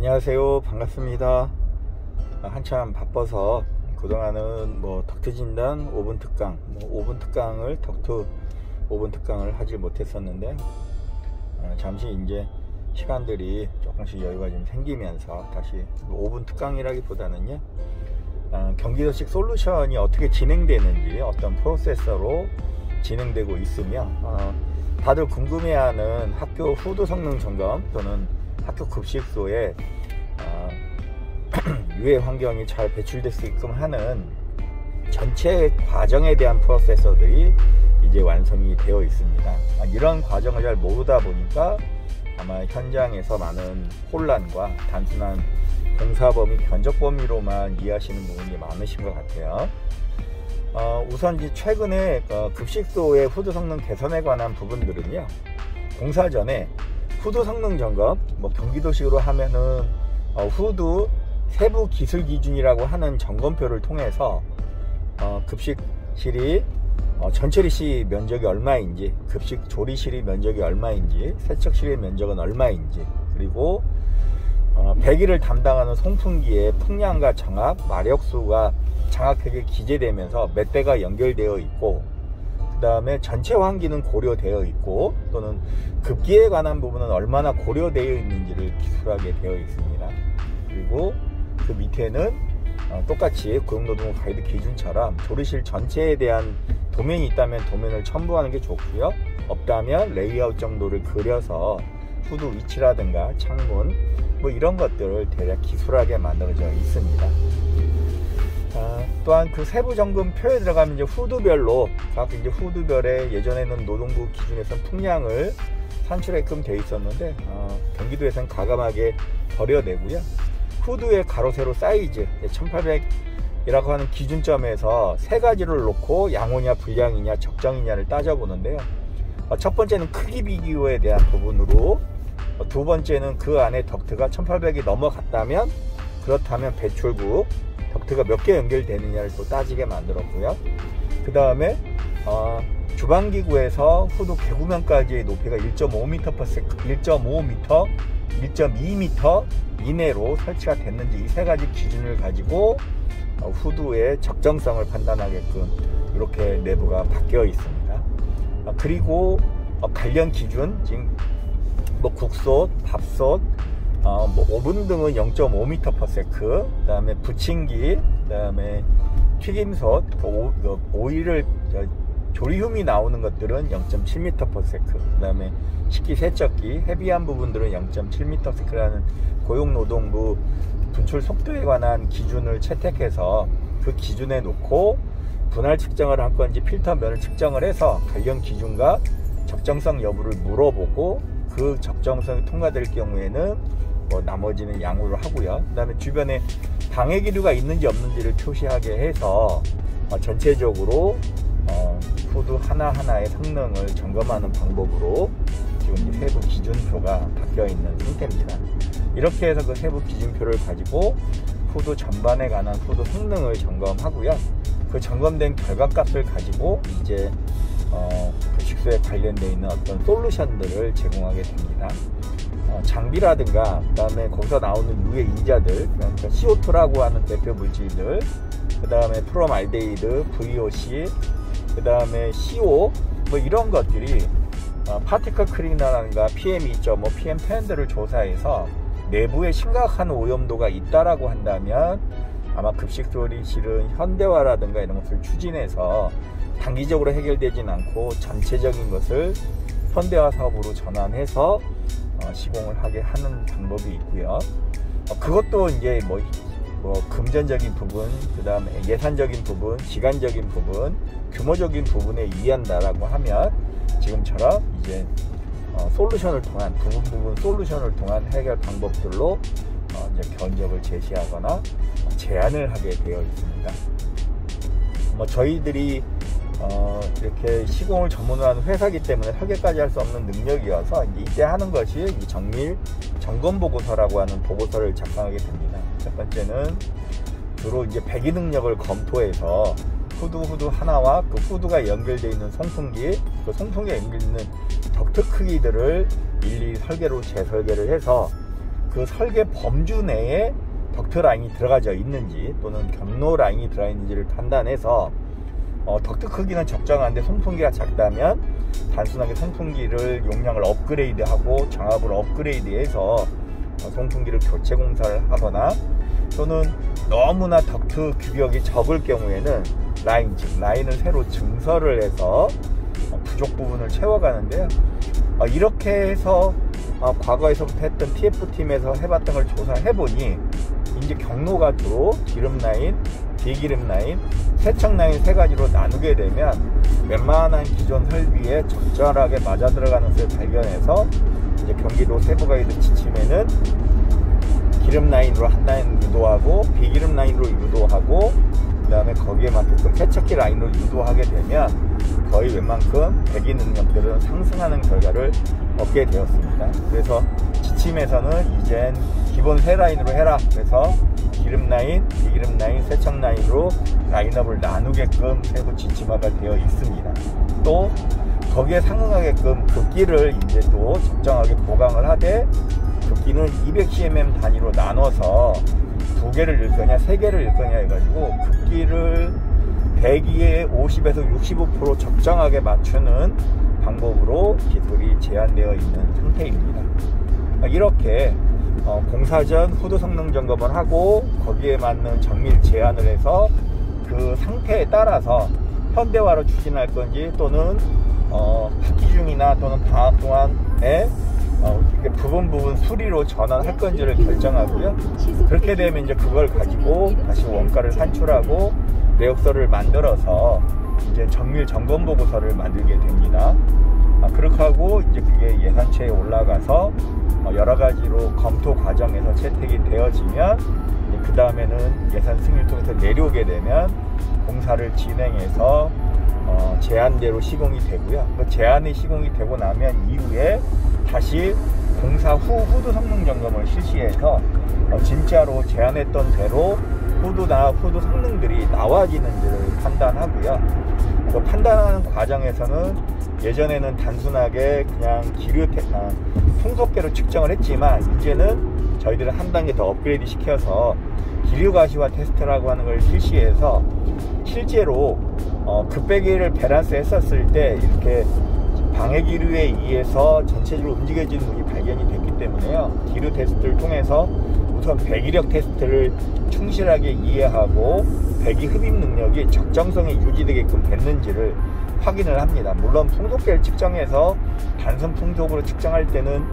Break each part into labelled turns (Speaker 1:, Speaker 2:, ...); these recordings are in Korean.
Speaker 1: 안녕하세요. 반갑습니다. 한참 바빠서 그동안은 덕트 진단 오븐 특강, 오븐 특강을 덕트 오븐 특강을 하지 못했었는데 잠시 이제 시간들이 조금씩 여유가 좀 생기면서 다시 오븐 특강이라기보다는요, 경기도식 솔루션이 어떻게 진행되는지, 어떤 프로세서로 진행되고 있으며 다들 궁금해하는 학교 후드 성능 점검 또는 학교 급식소에 유해 환경이 잘 배출될 수 있게끔 하는 전체 과정에 대한 프로세서들이 이제 완성이 되어 있습니다. 이런 과정을 잘 모르다 보니까 아마 현장에서 많은 혼란과 단순한 공사 범위, 견적 범위로만 이해하시는 부분이 많으신 것 같아요. 우선 이제 최근에 급식소의 후드 성능 개선에 관한 부분들은요, 공사 전에 후드 성능 점검, 경기도식으로 하면은 후드 세부 기술 기준이라고 하는 점검표를 통해서 급식실이 전체리시 면적이 얼마인지, 급식 조리실이 면적이 얼마인지, 세척실의 면적은 얼마인지, 그리고 배기를 담당하는 송풍기의 풍량과 정확, 마력수가 정확하게 기재되면서 몇 대가 연결되어 있고, 그 다음에 전체 환기는 고려되어 있고, 또는 급기에 관한 부분은 얼마나 고려되어 있는지를 기술하게 되어 있습니다. 그리고 그 밑에는 똑같이 고용노동부 가이드 기준처럼 조리실 전체에 대한 도면이 있다면 도면을 첨부하는 게 좋고요, 없다면 레이아웃 정도를 그려서 후드 위치라든가 창문 이런 것들을 대략 기술하게 만들어져 있습니다. 또한 그 세부 점검표에 들어가면 이제 후드별로 각 이제 후드별에 예전에는 노동부 기준에서 풍량을 산출하게끔 되어 있었는데 경기도에서는 과감하게 버려내고요, 후드의 가로 세로 사이즈 1800이라고 하는 기준점에서 세 가지를 놓고 양호냐 불량이냐 적정이냐를 따져보는데요, 첫 번째는 크기 비교에 대한 부분으로, 두 번째는 그 안에 덕트가 1800이 넘어갔다면 그렇다면 배출구 덕트가 몇 개 연결되느냐를 또 따지게 만들었고요, 그 다음에 주방기구에서 후드 개구면까지의 높이가 1.5m, 1.2m 이내로 설치가 됐는지, 이 세 가지 기준을 가지고 후드의 적정성을 판단하게끔 이렇게 내부가 바뀌어 있습니다. 그리고 관련 기준, 지금 국솥, 밥솥, 오븐 등은 0.5m/s, 그 다음에 부침기, 그 다음에 튀김솥, 오일을 조리흉이 나오는 것들은 0.7m/s, 그 다음에 식기세척기 헤비한 부분들은 0.7m/s라는 고용노동부 분출 속도에 관한 기준을 채택해서 그 기준에 놓고 분할 측정을 할 건지 필터면을 측정을 해서 관련 기준과 적정성 여부를 물어보고, 그 적정성이 통과될 경우에는 나머지는 양호를 하고요, 그 다음에 주변에 방해 기류가 있는지 없는지를 표시하게 해서 전체적으로 후드 하나하나의 성능을 점검하는 방법으로 지금 세부 기준표가 바뀌어 있는 상태입니다. 이렇게 해서 그 세부 기준표를 가지고 후드 전반에 관한 후드 성능을 점검하고요, 그 점검된 결과값을 가지고 이제 급식소에 관련되어 있는 어떤 솔루션들을 제공하게 됩니다. 장비라든가, 그 다음에 거기서 나오는 유해 인자들, 그러니까 CO2라고 하는 대표 물질들, 그 다음에 프롬알데히드, VOC, 그 다음에 CO, 이런 것들이 파티클 클리너라든가 PM2.5, PM10들을 조사해서 내부에 심각한 오염도가 있다라고 한다면 아마 급식조리실은 현대화라든가 이런 것을 추진해서 단기적으로 해결되진 않고 전체적인 것을 현대화 사업으로 전환해서 시공을 하게 하는 방법이 있고요, 그것도 이제 금전적인 부분, 그 다음에 예산적인 부분, 시간적인 부분, 규모적인 부분에 유의한다라고 하면 지금처럼 이제 솔루션을 통한 부분 솔루션을 통한 해결 방법들로 이제 견적을 제시하거나 제안을 하게 되어 있습니다. 저희들이 이렇게 시공을 전문으로 하는 회사이기 때문에 설계까지 할 수 없는 능력이어서 이때 하는 것이 이 정밀 점검 보고서라고 하는 보고서를 작성하게 됩니다. 첫 번째는 주로 이제 배기 능력을 검토해서 후드 하나와 그 후드가 연결되어 있는 송풍기, 그 송풍기에 연결되어 있는 덕트 크기들을 일일이 설계로 재설계를 해서 그 설계 범주 내에 덕트 라인이 들어가져 있는지 또는 경로 라인이 들어가 있는지를 판단해서 덕트 크기는 적정한데 송풍기가 작다면 단순하게 송풍기를 용량을 업그레이드하고 장압을 업그레이드해서 송풍기를 교체 공사를 하거나, 또는 너무나 덕트 규격이 적을 경우에는 라인을 새로 증설을 해서 부족 부분을 채워가는데요. 이렇게 해서 과거에서부터 했던 TF팀에서 해봤던 걸 조사해보니 이제 경로가도로 기름 라인, 비기름 라인, 세척 라인 세 가지로 나누게 되면 웬만한 기존 설비에 적절하게 맞아 들어가는 것을 발견해서 이제 경기도 세부가이드 지침에는 기름 라인으로 한 라인 유도하고 비기름 라인으로 유도하고 그 다음에 거기에 맞게끔 세척기 라인으로 유도하게 되면 거의 웬만큼 배기 능력들은 상승하는 결과를 얻게 되었습니다. 그래서 지침에서는 이젠 기본 세 라인으로 해라. 그래서 기름 라인, 비기름 라인, 세척 라인으로 라인업을 나누게끔 세부 지침화가 되어 있습니다. 또 거기에 상응하게끔 급기를 이제 또 적정하게 보강을 하되, 급기는 200cm 단위로 나눠서 2개를 넣을 거냐 3개를 넣을 거냐 해가지고 급기를 배기에 50에서 65% 적정하게 맞추는 방법으로 기술이 제한되어 있는 상태입니다. 이렇게 공사 전 후드 성능 점검을 하고 거기에 맞는 정밀 제한을 해서 그 상태에 따라서 현대화로 추진할 건지 또는 학기 중이나 또는 방학 동안에 부분 수리로 전환할 건지를 결정하고요. 그렇게 되면 이제 그걸 가지고 다시 원가를 산출하고 내역서를 만들어서 이제 정밀 점검 보고서를 만들게 됩니다. 그렇게 하고 이제 그게 예산처에 올라가서 여러 가지로 검토 과정에서 채택이 되어지면 그 다음에는 예산 승인을 통해서 내려오게 되면 공사를 진행해서 제한대로 시공이 되고요. 그 제한이 시공이 되고 나면 이후에 다시 공사 후 후드 성능 점검을 실시해서 진짜로 제한했던 대로 후드나 후드 성능들이 나와지는지를 판단하고요. 그 판단하는 과정에서는 예전에는 단순하게 그냥 풍속계로 측정을 했지만 이제는 저희들은 한 단계 더 업그레이드 시켜서 기류 가시화 테스트라고 하는 걸 실시해서 실제로 급배기를 밸런스 했었을 때 이렇게 방해 기류에 의해서 전체적으로 움직여지는 부분이 발견이 됐기 때문에요. 기류 테스트를 통해서 우선 배기력 테스트를 충실하게 이해하고 배기 흡입 능력이 적정성이 유지되게끔 됐는지를 확인을 합니다. 물론 풍속계를 측정해서 단순 풍속으로 측정할 때는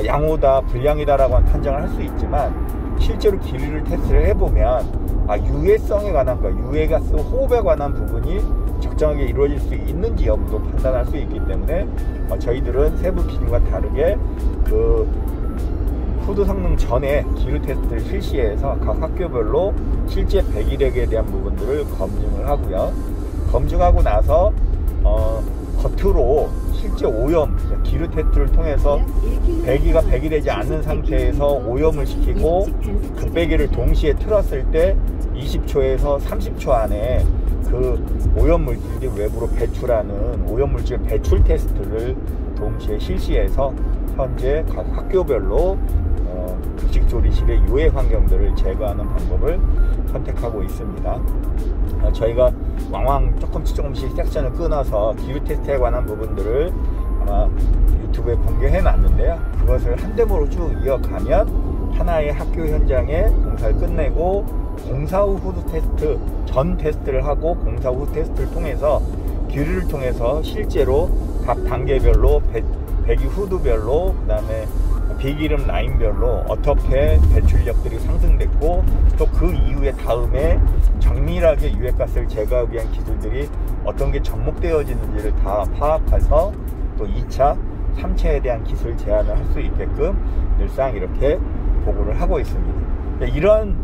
Speaker 1: 양호다, 불량이다 라고 판정을 할 수 있지만 실제로 기류를 테스트를 해보면 유해성에 관한 유해가스 호흡에 관한 부분이 적정하게 이루어질 수 있는지 여부도 판단할 수 있기 때문에 저희들은 세부 기준과 다르게 그 후드 성능 전에 기류 테스트를 실시해서 각 학교별로 실제 배기력에 대한 부분들을 검증을 하고요. 검증하고 나서 겉으로 실제 오염, 기류 테스트를 통해서 배기가 배기되지 않는 상태에서 오염을 시키고 급배기를 동시에 틀었을 때 20초에서 30초 안에 그 오염물질이 외부로 배출하는 오염물질 배출 테스트를 동시에 실시해서 현재 각 학교별로 급식조리실의 유해 환경들을 제거하는 방법을 선택하고 있습니다. 저희가 왕왕 조금씩 섹션을 끊어서 기류 테스트에 관한 부분들을 아마 유튜브에 공개해 놨는데요. 그것을 한대모로 쭉 이어가면 하나의 학교 현장에 공사를 끝내고 공사 후 후드 테스트, 전 테스트를 하고 공사 후 테스트를 통해서 기류를 통해서 실제로 각 단계별로 배기 후드별로 그 다음에 비기름 라인별로 어떻게 배출력들이 상승됐고 또 그 이후에 다음에 정밀하게 유해가스를 제거하기 위한 기술들이 어떤 게 접목되어지는지를 다 파악해서 또 2차, 3차에 대한 기술 제안을 할 수 있게끔 늘상 이렇게 보고를 하고 있습니다. 이런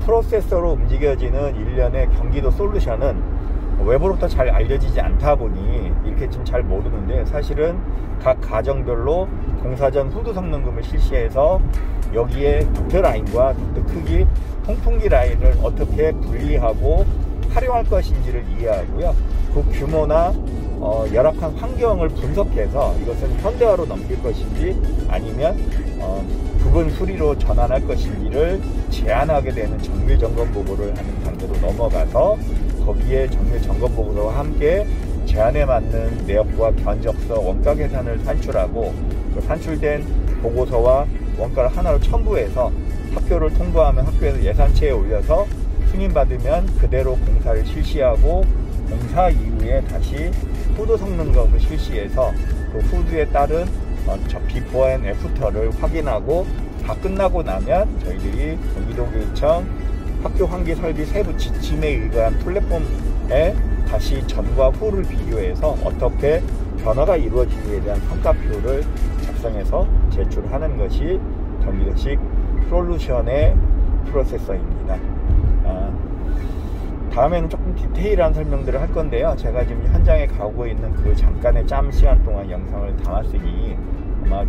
Speaker 1: 프로세서로 움직여지는 일련의 경기도 솔루션은 외부로부터 잘 알려지지 않다 보니 이렇게 좀 잘 모르는데 사실은 각 가정별로 공사 전 후드 성능금을 실시해서 여기에 덕트 라인과 덕트 크기, 통풍기 라인을 어떻게 분리하고 활용할 것인지를 이해하고요. 그 규모나 열악한 환경을 분석해서 이것은 현대화로 넘길 것인지 아니면 부분 수리로 전환할 것인지를 제한하게 되는 정밀 점검 보고를 하는 단계로 넘어가서 거기에 정밀 점검 보고와 함께 제한에 맞는 내역과 견적서, 원가 계산을 산출하고 그 산출된 보고서와 원가를 하나로 첨부해서 학교를 통보하면 학교에서 예산체에 올려서 승인받으면 그대로 공사를 실시하고 공사 이후에 다시 후드 성능검을 실시해서 그 후드에 따른 저 비포 앤 애프터를 확인하고 다 끝나고 나면 저희들이 경기도교육청 학교 환기 설비 세부 지침에 의거한 플랫폼에 다시 전과 후를 비교해서 어떻게 변화가 이루어지기에 대한 성과표를 작성해서 제출하는 것이 경기도식 솔루션의 프로세서입니다. 다음에는 조금 디테일한 설명들을 할 건데요. 제가 지금 현장에 가고 있는 그 잠깐의 짬 시간 동안 영상을 담았으니 아마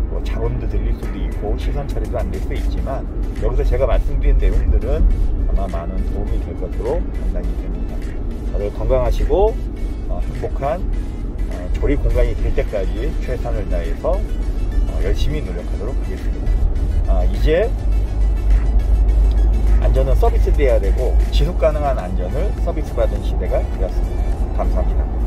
Speaker 1: 뭐 잡음도 들릴 수도 있고 시선 처리도 안 될 수 있지만 여기서 제가 말씀드린 내용들은 아마 많은 도움이 될 것으로 판단이 됩니다. 다들 건강하시고 행복한 조리 공간이 될 때까지 최선을 다해서 열심히 노력하도록 하겠습니다. 이제 안전은 서비스 돼야 되고 지속 가능한 안전을 서비스 받은 시대가 되었습니다. 감사합니다.